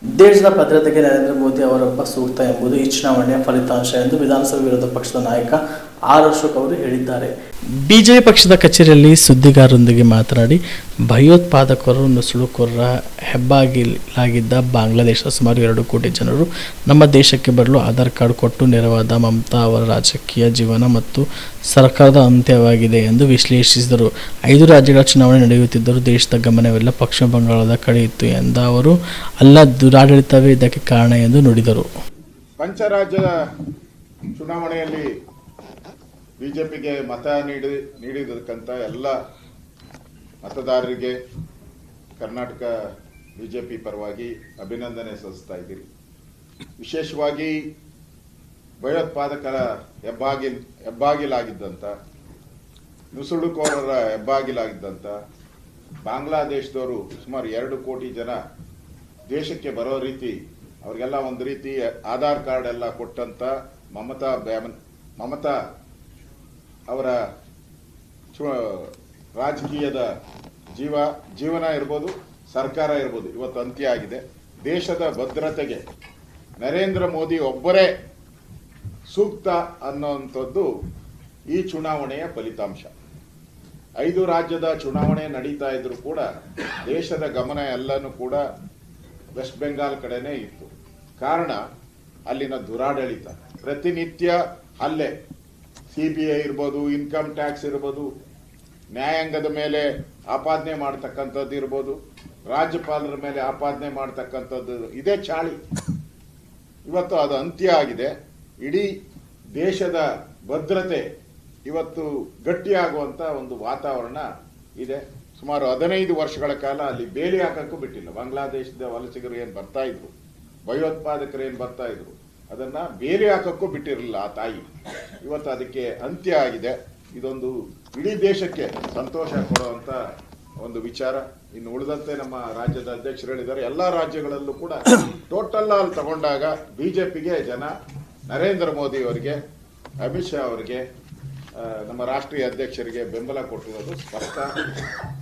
ದೇಶದ ಭದ್ರತೆಗೆ ನರೇಂದ್ರ ಮೋದಿ ಅವರೊಬ್ಬ ಸೂಕ್ತ ಎಂಬುದು ಈ ಚುನಾವಣೆಯ ಫಲಿತಾಂಶ ಎಂದು ವಿಧಾನಸಭೆ ವಿರೋಧ ಪಕ್ಷದ ನಾಯಕ ಆರ್ ಅಶೋಕ್ ಅವರು ಹೇಳಿದ್ದಾರೆ. ಬಿಜೆಪಿ ಪಕ್ಷದ ಕಚೇರಿಯಲ್ಲಿ ಸುದ್ದಿಗಾರರೊಂದಿಗೆ ಮಾತನಾಡಿ, ಭಯೋತ್ಪಾದಕರು, ನುಸುಳುಕೋರರ ಹೆಬ್ಬಾಗಿಲಾಗಿದ್ದ ಬಾಂಗ್ಲಾದೇಶದ ಸುಮಾರು 2 ಕೋಟಿ ಜನರು ನಮ್ಮ ದೇಶಕ್ಕೆ ಬರಲು ಆಧಾರ್ ಕಾರ್ಡ್ ಕೊಟ್ಟು ನೆರವಾದ ಮಮತಾ ಅವರ ರಾಜಕೀಯ ಜೀವನ ಮತ್ತು ಸರ್ಕಾರದ ಅಂತ್ಯವಾಗಿದೆ ಎಂದು ವಿಶ್ಲೇಷಿಸಿದರು. 5 ರಾಜ್ಯಗಳ ಚುನಾವಣೆ ನಡೆಯುತ್ತಿದ್ದರೂ ದೇಶದ ಗಮನವೆಲ್ಲ ಪಶ್ಚಿಮ ಬಂಗಾಳದ ಕಡೆ ಇತ್ತು ಎಂದ ಅವರು, ಅಲ್ಲ ದುರಾಡಳಿತವೇ ಇದಕ್ಕೆ ಕಾರಣ ಎಂದು ನುಡಿದರು. ಪಂಚರಾಜ್ಯದ ಚುನಾವಣೆಯಲ್ಲಿ ಬಿಜೆಪಿಗೆ ಮತ ನೀಡಿದಕ್ಕಂತ ಎಲ್ಲ ಮತದಾರರಿಗೆ ಕರ್ನಾಟಕ ಬಿಜೆಪಿ ಪರವಾಗಿ ಅಭಿನಂದನೆ ಸಲ್ಲಿಸ್ತಾ ಇದ್ದೀರಿ. ವಿಶೇಷವಾಗಿ ಭಯೋತ್ಪಾದಕರ ಹೆಬ್ಬಾಗಿಲಾಗಿದ್ದಂಥ, ನುಸುಳುಕೋರರ ಹೆಬ್ಬಾಗಿಲಾಗಿದ್ದಂಥ ಬಾಂಗ್ಲಾದೇಶದವರು ಸುಮಾರು 2 ಕೋಟಿ ಜನ ದೇಶಕ್ಕೆ ಬರೋ ರೀತಿ ಅವ್ರಿಗೆಲ್ಲ ಒಂದು ರೀತಿ ಆಧಾರ್ ಕಾರ್ಡ್ ಎಲ್ಲ ಕೊಟ್ಟಂತ ಮಮತಾ ಅವರ ರಾಜಕೀಯದ ಜೀವನ ಇರ್ಬೋದು, ಸರ್ಕಾರ ಇರ್ಬೋದು, ಇವತ್ತು ಅಂತ್ಯ ಆಗಿದೆ. ದೇಶದ ಭದ್ರತೆಗೆ ನರೇಂದ್ರ ಮೋದಿ ಒಬ್ಬರೇ ಸೂಕ್ತ ಅನ್ನೋಂಥದ್ದು ಈ ಚುನಾವಣೆಯ ಫಲಿತಾಂಶ. 5 ರಾಜ್ಯದ ಚುನಾವಣೆ ನಡೀತಾ ಇದ್ರು ಕೂಡ ದೇಶದ ಗಮನ ಎಲ್ಲನೂ ಕೂಡ ವೆಸ್ಟ್ ಬೆಂಗಾಲ್ ಕಡೆನೇ ಇತ್ತು. ಕಾರಣ ಅಲ್ಲಿನ ದುರಾಡಳಿತ, ಪ್ರತಿನಿತ್ಯ ಹಲ್ಲೆ, CBI ಇರ್ಬೋದು, ಇನ್ಕಮ್ ಟ್ಯಾಕ್ಸ್ ಇರ್ಬೋದು, ನ್ಯಾಯಾಂಗದ ಮೇಲೆ ಆಪಾದನೆ ಮಾಡ್ತಕ್ಕಂಥದ್ದು ಇರ್ಬೋದು, ರಾಜ್ಯಪಾಲರ ಮೇಲೆ ಆಪಾದನೆ ಮಾಡ್ತಕ್ಕಂಥದ್ದು, ಇದೇ ಚಾಳಿ. ಇವತ್ತು ಅದು ಅಂತ್ಯ ಆಗಿದೆ. ಇಡೀ ದೇಶದ ಭದ್ರತೆ ಇವತ್ತು ಗಟ್ಟಿಯಾಗುವಂತ ಒಂದು ವಾತಾವರಣ ಇದೆ. ಸುಮಾರು 15 ವರ್ಷಗಳ ಕಾಲ ಅಲ್ಲಿ ಬೇಲಿ ಹಾಕಕ್ಕೂ ಬಿಟ್ಟಿಲ್ಲ. ಬಾಂಗ್ಲಾದೇಶದ ವಲಸಿಗರು ಏನ್ ಬರ್ತಾ ಇದ್ರು, ಭಯೋತ್ಪಾದಕರು ಏನ್ ಬರ್ತಾ ಇದ್ರು, ಅದನ್ನ ಬೇಲಿ ಹಾಕಕ್ಕೂ ಬಿಟ್ಟಿರಲಿಲ್ಲ ಆ ತಾಯಿ. ಇವತ್ತು ಅದಕ್ಕೆ ಅಂತ್ಯ ಆಗಿದೆ. ಇದೊಂದು ಇಡೀ ದೇಶಕ್ಕೆ ಸಂತೋಷ ಕೊಡುವಂತ ಒಂದು ವಿಚಾರ. ಇನ್ನು ಉಳಿದಂತೆ ನಮ್ಮ ರಾಜ್ಯದ ಅಧ್ಯಕ್ಷರು ಹೇಳಿದ್ದಾರೆ, ಎಲ್ಲಾ ರಾಜ್ಯಗಳಲ್ಲೂ ಕೂಡ ಟೋಟಲ್ ಆಲ್ ತಗೊಂಡಾಗ ಬಿಜೆಪಿಗೆ ಜನ ನರೇಂದ್ರ ಮೋದಿ ಅವರಿಗೆ, ಅಮಿತ್ ಶಾ ಅವರಿಗೆ, ನಮ್ಮ ರಾಷ್ಟ್ರೀಯ ಅಧ್ಯಕ್ಷರಿಗೆ ಬೆಂಬಲ ಕೊಟ್ಟಿರೋದು ಸ್ಪಷ್ಟ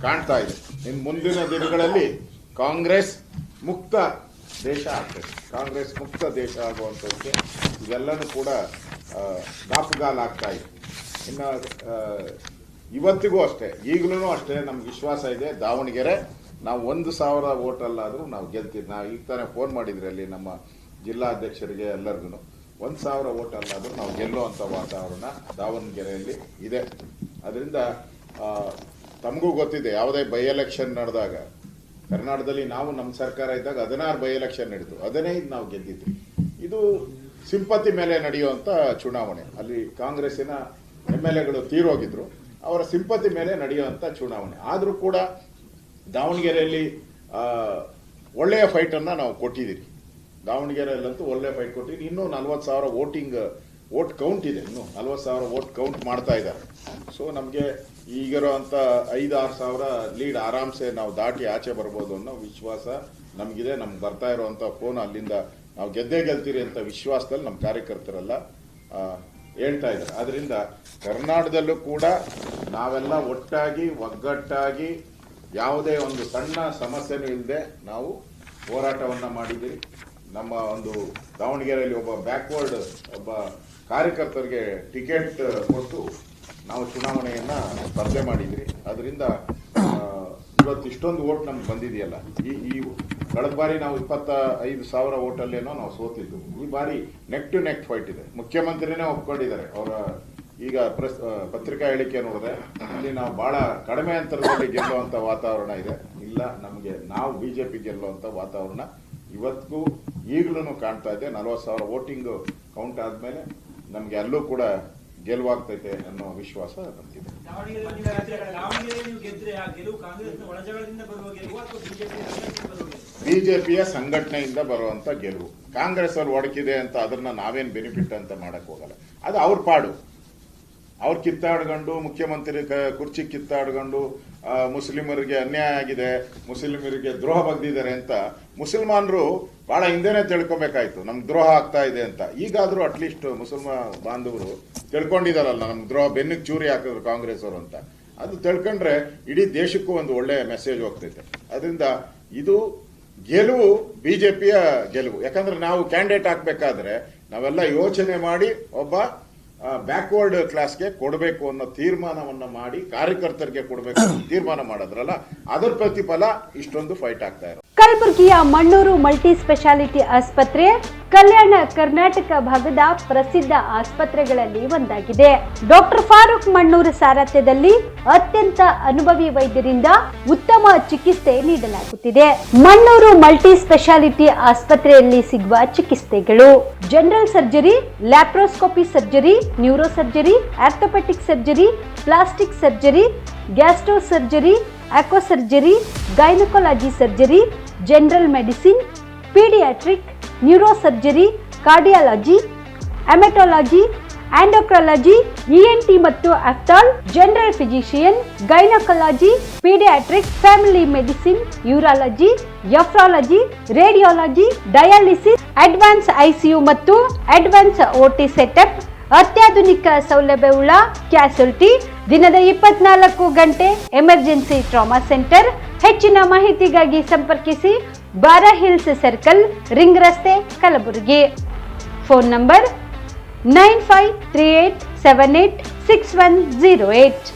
ಕಾಣ್ತಾ ಇದೆ. ಇನ್ನು ಮುಂದಿನ ದಿನಗಳಲ್ಲಿ ಕಾಂಗ್ರೆಸ್ ಮುಕ್ತ ದೇಶ ಆಗ್ತದೆ. ಕಾಂಗ್ರೆಸ್ ಮುಕ್ತ ದೇಶ ಆಗುವಂಥದ್ದಕ್ಕೆ ಇವೆಲ್ಲನೂ ಕೂಡ ದಾಪುಗಾಲಾಗ್ತಾ ಇದೆ. ಇನ್ನು ಇವತ್ತಿಗೂ ಅಷ್ಟೇ, ಈಗಲೂ ಅಷ್ಟೇ ನಮ್ಗೆ ವಿಶ್ವಾಸ ಇದೆ, ದಾವಣಗೆರೆ ನಾವು 1,000 ವೋಟಲ್ಲಾದರೂ ನಾವು ಗೆಲ್ತೀವಿ. ನಾವು ಈಗ ತಾನೇ ಫೋನ್ ಮಾಡಿದ್ರಿ ಅಲ್ಲಿ ನಮ್ಮ ಜಿಲ್ಲಾಧ್ಯಕ್ಷರಿಗೆ ಎಲ್ಲರಿಗೂ, 1,000 ವೋಟಲ್ಲಾದರೂ ನಾವು ಗೆಲ್ಲುವಂಥ ವಾತಾವರಣ ದಾವಣಗೆರೆಯಲ್ಲಿ ಇದೆ. ಅದರಿಂದ ತಮಗೂ ಗೊತ್ತಿದೆ, ಯಾವುದೇ ಬೈ ಎಲೆಕ್ಷನ್ ನಡೆದಾಗ ಕರ್ನಾಟಕದಲ್ಲಿ ನಾವು ನಮ್ಮ ಸರ್ಕಾರ ಇದ್ದಾಗ 16 ಬೈ ಎಲೆಕ್ಷನ್ ನಡೀತು, 15 ನಾವು ಗೆದ್ದಿದ್ವಿ. ಇದು ಸಿಂಪತಿ ಮೇಲೆ ನಡೆಯುವಂಥ ಚುನಾವಣೆ. ಅಲ್ಲಿ ಕಾಂಗ್ರೆಸ್ಸಿನ MLAಗಳು ತೀರೋಗಿದ್ರು, ಅವರ ಸಿಂಪತಿ ಮೇಲೆ ನಡೆಯುವಂಥ ಚುನಾವಣೆ. ಆದರೂ ಕೂಡ ದಾವಣಗೆರೆಯಲ್ಲಿ ಒಳ್ಳೆಯ ಫೈಟನ್ನು ನಾವು ಕೊಟ್ಟಿದ್ದೀರಿ. ದಾವಣಗೆರೆಯಲ್ಲಂತೂ ಒಳ್ಳೆಯ ಫೈಟ್ ಕೊಟ್ಟಿದ್ದೀರಿ. ಇನ್ನೂ 40,000 ವೋಟ್ ಕೌಂಟ್ ಇದೆ. ಇನ್ನೂ 40,000 ವೋಟ್ ಕೌಂಟ್ ಮಾಡ್ತಾ ಇದ್ದಾರೆ. ಸೊ ನಮಗೆ ಈಗಿರೋಂಥ 5-6 ಸಾವಿರ ಲೀಡ್ ಆರಾಮ್ಸೆ ನಾವು ದಾಟಿ ಆಚೆ ಬರ್ಬೋದು ಅನ್ನೋ ವಿಶ್ವಾಸ ನಮಗಿದೆ. ನಮ್ಗೆ ಬರ್ತಾ ಇರುವಂಥ ಫೋನ್ ಅಲ್ಲಿಂದ ನಾವು ಗೆದ್ದೇ ಗೆಲ್ತೀರಿ ಅಂತ ವಿಶ್ವಾಸದಲ್ಲಿ ನಮ್ಮ ಕಾರ್ಯಕರ್ತರೆಲ್ಲ ಹೇಳ್ತಾ ಇದ್ದಾರೆ. ಆದ್ರಿಂದ ಕರ್ನಾಟಕದಲ್ಲೂ ಕೂಡ ನಾವೆಲ್ಲ ಒಟ್ಟಾಗಿ ಒಗ್ಗಟ್ಟಾಗಿ ಯಾವುದೇ ಒಂದು ಸಣ್ಣ ಸಮಸ್ಯೆನೂ ಇಲ್ಲದೆ ನಾವು ಹೋರಾಟವನ್ನು ಮಾಡಿದ್ದೀರಿ. ನಮ್ಮ ಒಂದು ದಾವಣಗೆರೆಯಲ್ಲಿ ಒಬ್ಬ ಬ್ಯಾಕ್ವರ್ಡ್ ಒಬ್ಬ ಕಾರ್ಯಕರ್ತರಿಗೆ ಟಿಕೆಟ್ ಕೊಟ್ಟು ನಾವು ಚುನಾವಣೆಯನ್ನ ಸ್ಪರ್ಧೆ ಮಾಡಿದ್ರಿ. ಅದರಿಂದ ಇವತ್ತು ಇಷ್ಟೊಂದು ವೋಟ್ ನಮ್ಗೆ ಬಂದಿದೆಯಲ್ಲ. ಈ ಕಳೆದ ಬಾರಿ ನಾವು 25,000 ವೋಟಲ್ಲೇನೋ ನಾವು ಸೋತಿದ್ದು. ಈ ಬಾರಿ ನೆಕ್ ಟು ನೆಕ್ ಫೈಟ್ ಇದೆ. ಮುಖ್ಯಮಂತ್ರಿನೇ ಒಪ್ಕೊಂಡಿದ್ದಾರೆ. ಅವರ ಈಗ ಪತ್ರಿಕಾ ಹೇಳಿಕೆ ನೋಡಿದ್ರೆ ಅಲ್ಲಿ ನಾವು ಬಹಳ ಕಡಿಮೆ ಅಂತರದಲ್ಲಿ ಗೆಲ್ಲುವಂತ ವಾತಾವರಣ ಇದೆ. ಇಲ್ಲ, ನಮಗೆ ನಾವು ಬಿಜೆಪಿ ಗೆಲ್ಲುವಂತ ವಾತಾವರಣ ಇವತ್ತಿಗೂ ಈಗಲೂ ಕಾಣ್ತಾ ಇದೆ. 40,000 ವೋಟಿಂಗ್ ಕೌಂಟ್ ಆದ್ಮೇಲೆ ನಮ್ಗೆ ಅಲ್ಲೂ ಕೂಡ ಗೆಲುವಾಗ್ತೈತೆ ಅನ್ನೋ ವಿಶ್ವಾಸ ನಮಗಿದೆ. ಬಿಜೆಪಿಯ ಸಂಘಟನೆಯಿಂದ ಬರುವಂತ ಗೆಲುವು. ಕಾಂಗ್ರೆಸ್ ಅವ್ರು ಒಡಕಿದೆ ಅಂತ ಅದನ್ನ ನಾವೇನ್ ಬೆನಿಫಿಟ್ ಅಂತ ಮಾಡಕ್ ಹೋಗಲ್ಲ. ಅದು ಅವ್ರ ಪಾಡು. ಅವ್ರು ಕಿತ್ತಾಡ್ಕೊಂಡು ಮುಖ್ಯಮಂತ್ರಿ ಕುರ್ಚಿ ಕಿತ್ತಾಡ್ಕೊಂಡು ಮುಸ್ಲಿಮರಿಗೆ ಅನ್ಯಾಯ ಆಗಿದೆ, ಮುಸ್ಲಿಮರಿಗೆ ದ್ರೋಹ ಬಗ್ದಿದ್ದಾರೆ ಅಂತ ಮುಸಲ್ಮಾನರು ಬಹಳ ಹಿಂದೆನೆ ತಿಳ್ಕೊಬೇಕಾಯ್ತು, ನಮ್ಗೆ ದ್ರೋಹ ಆಗ್ತಾ ಇದೆ ಅಂತ. ಈಗಾದ್ರೂ ಅಟ್ಲೀಸ್ಟ್ ಮುಸಲ್ಮಾನ ಬಾಂಧವರು ತಿಳ್ಕೊಂಡಿದಾರಲ್ಲ, ನಮ್ಗೆ ದ್ರೋಹ ಬೆನ್ನಿಗೆ ಚೂರಿ ಹಾಕಿದ್ರು ಕಾಂಗ್ರೆಸ್ ಅವರು ಅಂತ. ಅದು ತಿಳ್ಕೊಂಡ್ರೆ ಇಡೀ ದೇಶಕ್ಕೂ ಒಂದು ಒಳ್ಳೆ ಮೆಸೇಜ್ ಹೋಗ್ತೈತೆ. ಅದರಿಂದ ಇದು ಗೆಲುವು ಬಿಜೆಪಿಯ ಗೆಲುವು. ಯಾಕಂದ್ರೆ ನಾವು ಕ್ಯಾಂಡಿಡೇಟ್ ಹಾಕ್ಬೇಕಾದ್ರೆ ನಾವೆಲ್ಲ ಯೋಚನೆ ಮಾಡಿ ಒಬ್ಬ ಬ್ಯಾಕ್ವರ್ಡ್ ಕ್ಲಾಸ್ಗೆ ಕೊಡಬೇಕು ಅನ್ನೋ ತೀರ್ಮಾನವನ್ನ ಮಾಡಿ ಕಾರ್ಯಕರ್ತರಿಗೆ ಕೊಡಬೇಕು ಅನ್ನೋ ತೀರ್ಮಾನ ಮಾಡಿದ್ರಲ್ಲ, ಅದರ ಪ್ರತಿಫಲ ಇಷ್ಟೊಂದು ಫೈಟ್ ಆಗ್ತಾ ಇರೋದು. ಕಲಬುರಗಿಯ ಮಣ್ಣೂರು ಮಲ್ಟಿ ಸ್ಪೆಷಾಲಿಟಿ ಆಸ್ಪತ್ರೆ ಕಲ್ಯಾಣ ಕರ್ನಾಟಕ ಭಾಗದ ಪ್ರಸಿದ್ಧ ಆಸ್ಪತ್ರೆಗಳಲ್ಲಿ ಒಂದಾಗಿದೆ. ಡಾಕ್ಟರ್ ಫಾರೂಕ್ ಮಣ್ಣೂರು ಸಾರಥ್ಯದಲ್ಲಿ ಅತ್ಯಂತ ಅನುಭವಿ ವೈದ್ಯರಿಂದ ಉತ್ತಮ ಚಿಕಿತ್ಸೆ ನೀಡಲಾಗುತ್ತಿದೆ. ಮಣ್ಣೂರು ಮಲ್ಟಿ ಸ್ಪೆಷಾಲಿಟಿ ಆಸ್ಪತ್ರೆಯಲ್ಲಿ ಸಿಗುವ ಚಿಕಿತ್ಸೆಗಳು: general surgery, laparoscopy surgery, neuro surgery, orthopaedic surgery, plastic surgery, gastro surgery, aqua surgery, gynaecology surgery, general medicine, paediatric, neuro surgery, cardiology, haematology, endocrinology, ENT ಮತ್ತು ophthal, general physician, gynaecology, paediatric, family medicine, urology, nephrology, radiology, dialysis, advance ICU ಮತ್ತು advance OT setup, ಅತ್ಯಾಧುನಿಕ ಸೌಲಭ್ಯವುಳ್ಳ ಕ್ಯಾಸುಲಿಟಿ, ದಿನದ 24 ಗಂಟೆ emergency trauma centre. ಹೆಚ್ಚಿನ ಮಾಹಿತಿಗಾಗಿ ಸಂಪರ್ಕಿಸಿ ಬಾರಾ hills circle, ring ರಸ್ತೆ, ಕಲಬುರಗಿ. Phone number 9538786108.